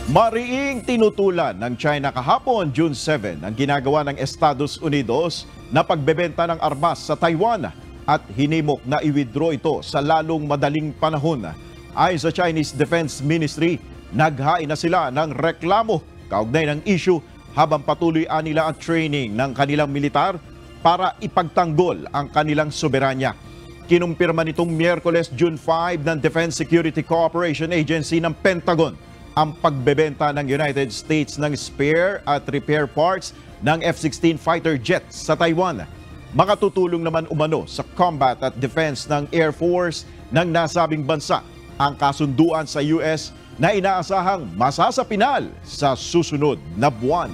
Mariing tinutulan ng China kahapon, June 7, ang ginagawa ng Estados Unidos na pagbebenta ng armas sa Taiwan at hinimok na i-withdraw ito sa lalong madaling panahon. Ayon sa Chinese Defense Ministry, naghain na sila ng reklamo kaugnay ng issue habang patuloy nila ang training ng kanilang militar para ipagtanggol ang kanilang soberanya. Kinumpirma nitong Miyerkules, June 5 ng Defense Security Cooperation Agency ng Pentagon ang pagbebenta ng United States ng spare at repair parts ng F-16 fighter jets sa Taiwan. Makatutulong naman umano sa combat at defense ng Air Force ng nasabing bansa ang kasunduan sa US na inaasahang masasapinal sa susunod na buwan.